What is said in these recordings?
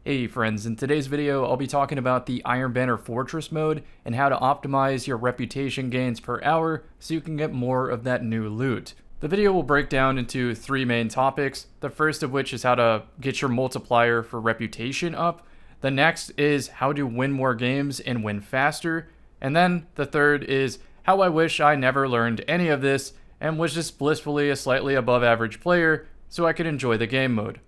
Hey friends, in today's video I'll be talking about the Iron Banner Fortress mode and how to optimize your reputation gains per hour so you can get more of that new loot. The video will break down into three main topics, the first of which is how to get your multiplier for reputation up, the next is how to win more games and win faster, and then the third is how I wish I never learned any of this and was just blissfully a slightly above average player so I could enjoy the game mode.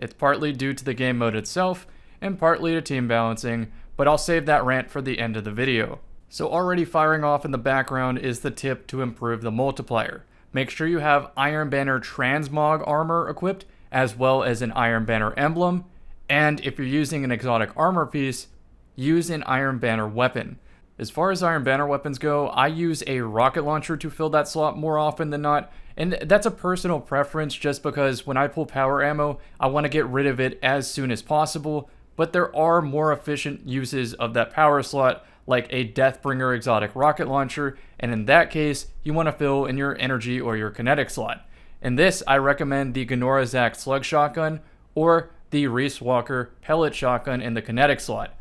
It's partly due to the game mode itself, and partly to team balancing, but I'll save that rant for the end of the video. So already firing off in the background is the tip to improve the multiplier. Make sure you have Iron Banner Transmog armor equipped, as well as an Iron Banner emblem, and if you're using an exotic armor piece, use an Iron Banner weapon. As far as Iron Banner weapons go, I use a rocket launcher to fill that slot more often than not, and that's a personal preference just because when I pull power ammo, I want to get rid of it as soon as possible, but there are more efficient uses of that power slot, like a Deathbringer exotic rocket launcher, and in that case, you want to fill in your energy or your kinetic slot. In this, I recommend the Gnorazak slug shotgun, or the Reese Walker pellet shotgun in the kinetic slot.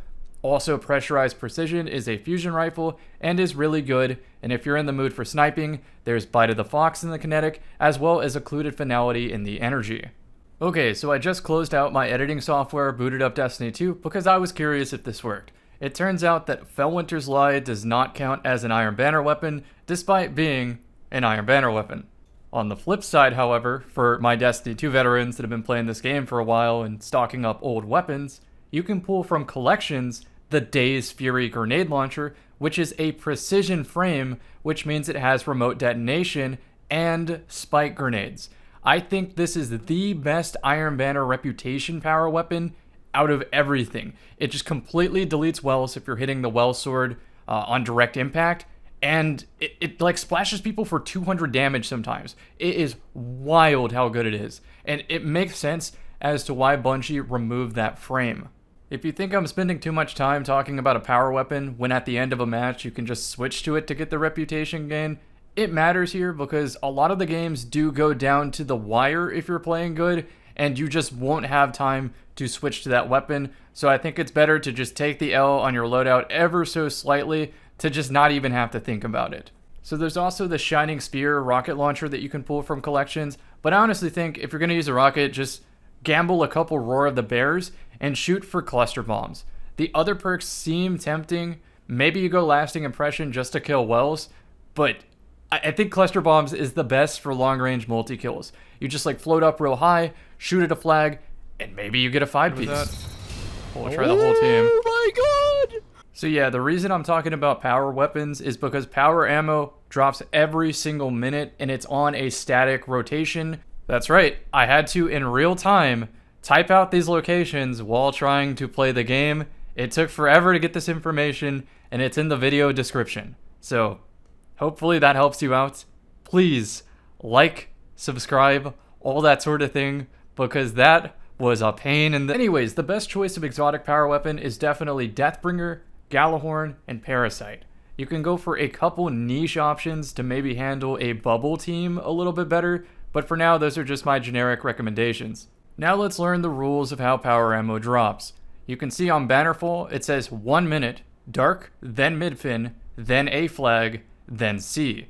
Also, Pressurized Precision is a fusion rifle and is really good, and if you're in the mood for sniping, there's Bite of the Fox in the kinetic, as well as Occluded Finality in the energy. Okay, so I just closed out my editing software, booted up Destiny 2, because I was curious if this worked. It turns out that Fellwinter's Lie does not count as an Iron Banner weapon, despite being an Iron Banner weapon. On the flip side, however, for my Destiny 2 veterans that have been playing this game for a while and stocking up old weapons, you can pull from collections the Days Fury grenade launcher, which is a precision frame, which means it has remote detonation and spike grenades. I think this is the best Iron Banner reputation power weapon out of everything. It just completely deletes wells if you're hitting the well sword on direct impact, and it like splashes people for 200 damage sometimes. It is wild how good it is, and it makes sense as to why Bungie removed that frame. If you think I'm spending too much time talking about a power weapon when at the end of a match you can just switch to it to get the reputation gain, it matters here because a lot of the games do go down to the wire if you're playing good, and you just won't have time to switch to that weapon, so I think it's better to just take the L on your loadout ever so slightly to just not even have to think about it. So there's also the Shining Spear rocket launcher that you can pull from collections, but I honestly think if you're going to use a rocket, just gamble a couple Roar of the Bears and shoot for cluster bombs. The other perks seem tempting. Maybe you go Lasting Impression just to kill wells, but I think cluster bombs is the best for long range multi kills. You just like float up real high, shoot at a flag, and maybe you get a 5-piece. We'll try the whole team. Oh my god! So yeah, the reason I'm talking about power weapons is because power ammo drops every single minute and it's on a static rotation. That's right, I had to, in real time, type out these locations while trying to play the game. It took forever to get this information, and it's in the video description. So, hopefully that helps you out. Please, like, subscribe, all that sort of thing, because that was a pain in the... Anyways, the best choice of exotic power weapon is definitely Deathbringer, Galahorn, and Parasite. You can go for a couple niche options to maybe handle a bubble team a little bit better, but for now, those are just my generic recommendations. Now let's learn the rules of how power ammo drops. You can see on Bannerfall, it says 1 minute, dark, then midfin, then A flag, then C.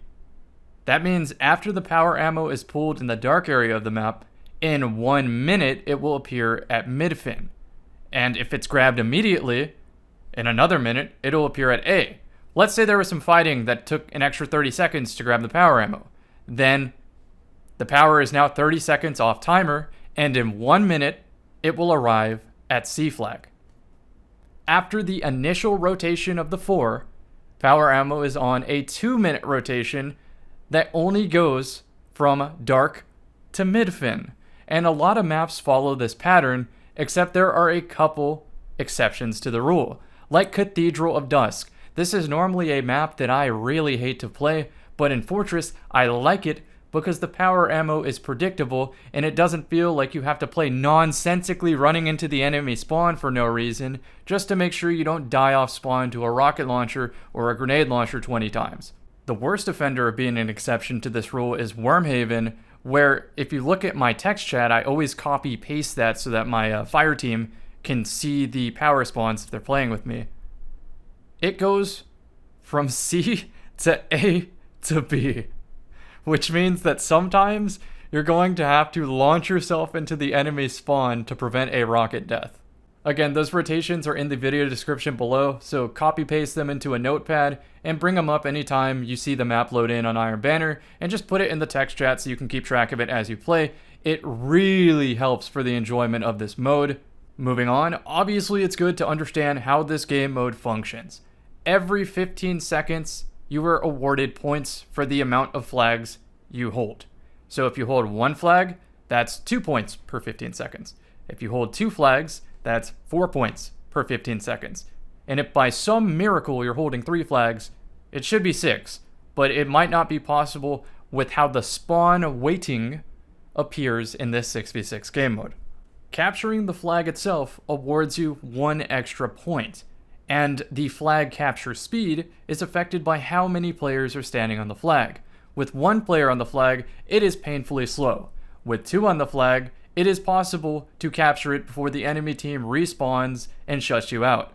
That means after the power ammo is pulled in the dark area of the map, in 1 minute it will appear at midfin. And if it's grabbed immediately, in another minute, it'll appear at A. Let's say there was some fighting that took an extra 30 seconds to grab the power ammo. Then the power is now 30 seconds off timer, and in 1 minute, it will arrive at C flag. After the initial rotation of the 4, power ammo is on a 2-minute rotation that only goes from dark to midfin. And a lot of maps follow this pattern, except there are a couple exceptions to the rule. Like Cathedral of Dusk. This is normally a map that I really hate to play, but in Fortress, I like it because the power ammo is predictable and it doesn't feel like you have to play nonsensically running into the enemy spawn for no reason just to make sure you don't die off spawn to a rocket launcher or a grenade launcher 20 times. The worst offender of being an exception to this rule is Wormhaven, where if you look at my text chat, I always copy paste that so that my fire team can see the power spawns if they're playing with me. It goes from C to A to B, which means that sometimes you're going to have to launch yourself into the enemy spawn to prevent a rocket death. Again, those rotations are in the video description below, so copy paste them into a notepad and bring them up anytime you see the map load in on Iron Banner, and just put it in the text chat so you can keep track of it as you play. It really helps for the enjoyment of this mode. Moving on, obviously it's good to understand how this game mode functions. Every 15 seconds, you are awarded points for the amount of flags you hold. So if you hold 1 flag, that's 2 points per 15 seconds. If you hold 2 flags, that's 4 points per 15 seconds. And if by some miracle you're holding 3 flags, it should be 6, but it might not be possible with how the spawn weighting appears in this 6v6 game mode. Capturing the flag itself awards you 1 extra point, and the flag capture speed is affected by how many players are standing on the flag. With 1 player on the flag, it is painfully slow. With 2 on the flag, it is possible to capture it before the enemy team respawns and shuts you out.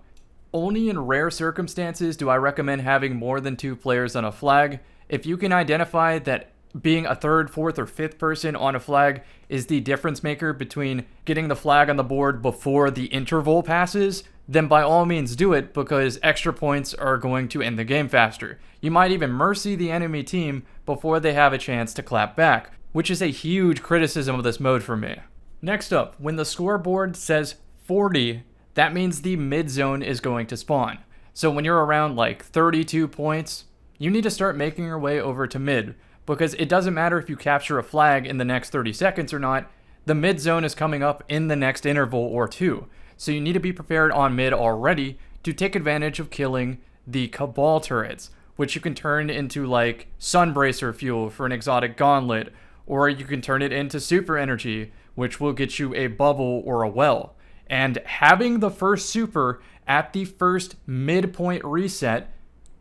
Only in rare circumstances do I recommend having more than 2 players on a flag. If you can identify that being a 3rd, 4th, or 5th person on a flag is the difference maker between getting the flag on the board before the interval passes, then by all means do it, because extra points are going to end the game faster. You might even mercy the enemy team before they have a chance to clap back, which is a huge criticism of this mode for me. Next up, when the scoreboard says 40, that means the mid zone is going to spawn. So when you're around like 32 points, you need to start making your way over to mid, because it doesn't matter if you capture a flag in the next 30 seconds or not, the mid zone is coming up in the next interval or 2. So you need to be prepared on mid already to take advantage of killing the Cabal turrets, which you can turn into like Sunbracer fuel for an exotic gauntlet, or you can turn it into super energy, which will get you a bubble or a well. And having the first super at the first midpoint reset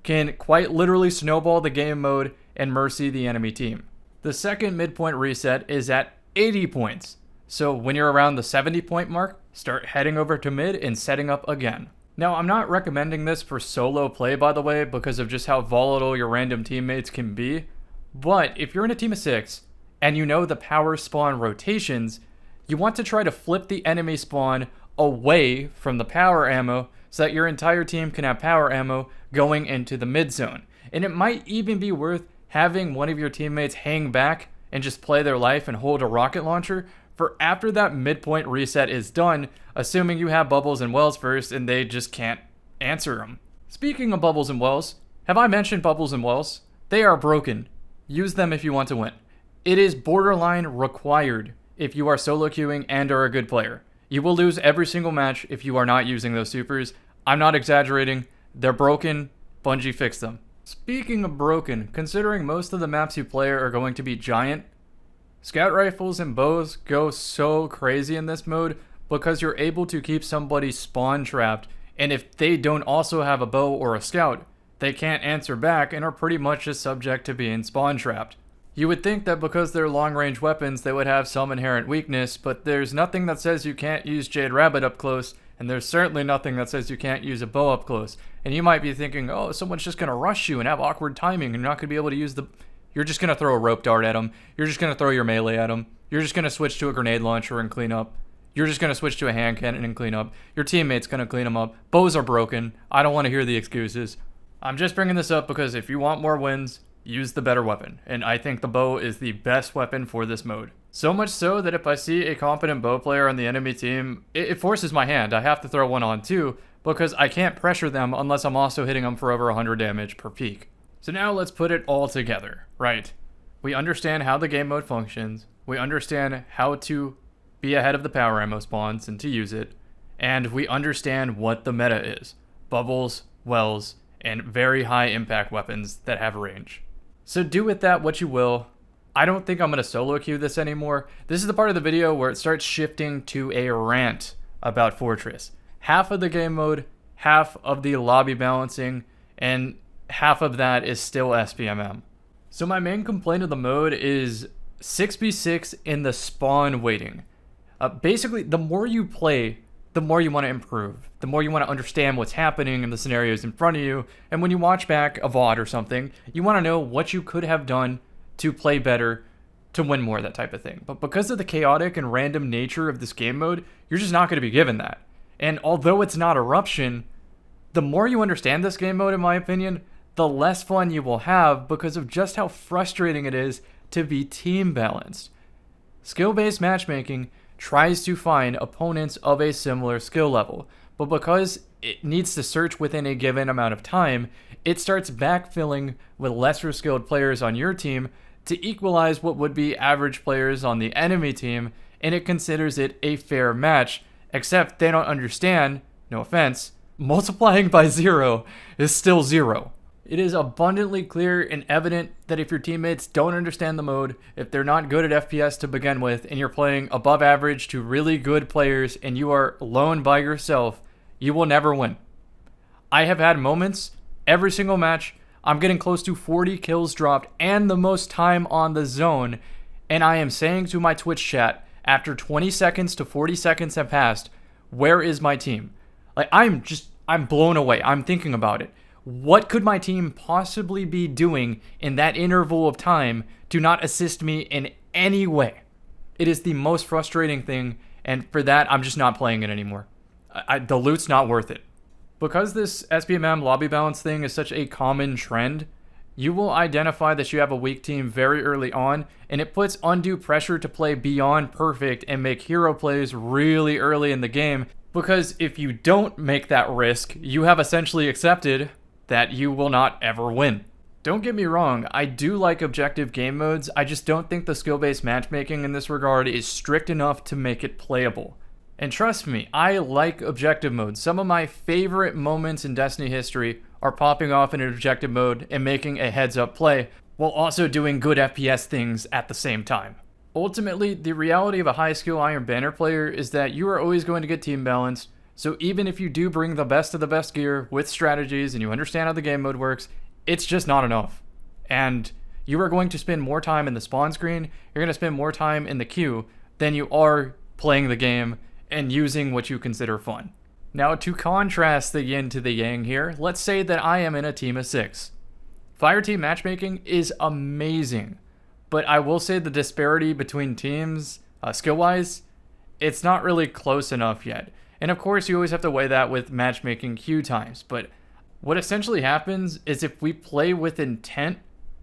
can quite literally snowball the game mode and mercy the enemy team. The second midpoint reset is at 80 points. So when you're around the 70 point mark, start heading over to mid and setting up again. Now, I'm not recommending this for solo play, by the way, because of just how volatile your random teammates can be. But if you're in a team of 6 and you know the power spawn rotations, you want to try to flip the enemy spawn away from the power ammo so that your entire team can have power ammo going into the mid zone. And it might even be worth having one of your teammates hang back and just play their life and hold a rocket launcher for after that midpoint reset is done, assuming you have bubbles and wells first and they just can't answer them. Speaking of bubbles and wells, have I mentioned bubbles and wells? They are broken. Use them if you want to win. It is borderline required if you are solo queuing and are a good player. You will lose every single match if you are not using those supers. I'm not exaggerating. They're broken. Bungie fixed them. Speaking of broken, considering most of the maps you play are going to be giant, scout rifles and bows go so crazy in this mode because you're able to keep somebody spawn trapped, and if they don't also have a bow or a scout, they can't answer back and are pretty much just subject to being spawn trapped. You would think that because they're long-range weapons, they would have some inherent weakness, but there's nothing that says you can't use Jade Rabbit up close, and there's certainly nothing that says you can't use a bow up close. And you might be thinking, oh, someone's just going to rush you and have awkward timing, and you're not going to be able to use the... You're just going to throw a rope dart at them. You're just going to throw your melee at them. You're just going to switch to a grenade launcher and clean up. You're just going to switch to a hand cannon and clean up. Your teammate's going to clean them up. Bows are broken. I don't want to hear the excuses. I'm just bringing this up because if you want more wins, use the better weapon, and I think the bow is the best weapon for this mode. So much so that if I see a competent bow player on the enemy team, it forces my hand. I have to throw one on too, because I can't pressure them unless I'm also hitting them for over 100 damage per peak. So now let's put it all together, right? We understand how the game mode functions, we understand how to be ahead of the power ammo spawns and to use it, and we understand what the meta is. Bubbles, wells, and very high impact weapons that have range. So do with that what you will. I don't think I'm going to solo queue this anymore. This is the part of the video where it starts shifting to a rant about Fortress. Half of the game mode, half of the lobby balancing, and half of that is still SPMM. So my main complaint of the mode is 6v6 in the spawn waiting. Basically, the more you play, the more you want to improve, the more you want to understand what's happening in the scenarios in front of you. And when you watch back a VOD or something, you want to know what you could have done to play better, to win more, that type of thing. But because of the chaotic and random nature of this game mode, you're just not going to be given that. And although it's not eruption, the more you understand this game mode, in my opinion, the less fun you will have because of just how frustrating it is to be team balanced. Skill-based matchmaking tries to find opponents of a similar skill level, but because it needs to search within a given amount of time, it starts backfilling with lesser skilled players on your team to equalize what would be average players on the enemy team, and it considers it a fair match, except they don't understand, no offense, multiplying by 0 is still 0. It is abundantly clear and evident that if your teammates don't understand the mode, if they're not good at FPS to begin with, and you're playing above average to really good players and you are alone by yourself, you will never win. I have had moments, every single match, I'm getting close to 40 kills dropped and the most time on the zone, and I am saying to my Twitch chat, after 20 seconds to 40 seconds have passed, where is my team? Like, I'm blown away. I'm thinking about it. What could my team possibly be doing in that interval of time to not assist me in any way? It is the most frustrating thing, and for that, I'm just not playing it anymore. The loot's not worth it. Because this SBMM lobby balance thing is such a common trend, you will identify that you have a weak team very early on, and it puts undue pressure to play beyond perfect and make hero plays really early in the game, because if you don't make that risk, you have essentially accepted that you will not ever win. Don't get me wrong, I do like objective game modes, I just don't think the skill-based matchmaking in this regard is strict enough to make it playable. And trust me, I like objective mode. Some of my favorite moments in Destiny history are popping off in an objective mode and making a heads-up play, while also doing good FPS things at the same time. Ultimately, the reality of a high-skill Iron Banner player is that you are always going to get team balance, so even if you do bring the best of the best gear with strategies and you understand how the game mode works, it's just not enough. And you are going to spend more time in the spawn screen, you're going to spend more time in the queue than you are playing the game and using what you consider fun. Now, to contrast the yin to the yang here, let's say that I am in a team of 6. Fireteam matchmaking is amazing, but I will say the disparity between teams, skill-wise, it's not really close enough yet. And of course, you always have to weigh that with matchmaking queue times, but what essentially happens is if we play with intent,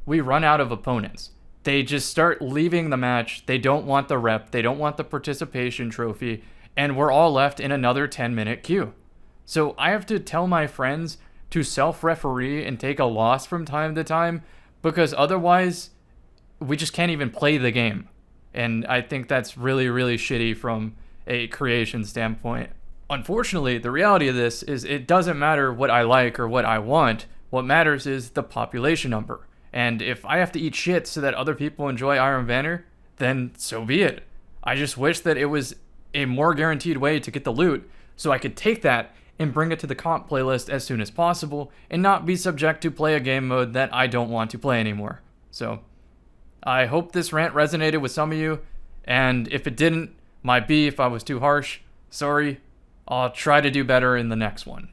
we run out of opponents. They just start leaving the match, they don't want the rep, they don't want the participation trophy, and we're all left in another 10-minute queue. So I have to tell my friends to self-referee and take a loss from time to time, because otherwise, we just can't even play the game. And I think that's really, really shitty from a creation standpoint. Unfortunately, the reality of this is it doesn't matter what I like or what I want. What matters is the population number. And if I have to eat shit so that other people enjoy Iron Banner, then so be it. I just wish that it was a more guaranteed way to get the loot so I could take that and bring it to the comp playlist as soon as possible and not be subject to play a game mode that I don't want to play anymore. So I hope this rant resonated with some of you, and if it didn't, might be if I was too harsh, sorry. I'll try to do better in the next one.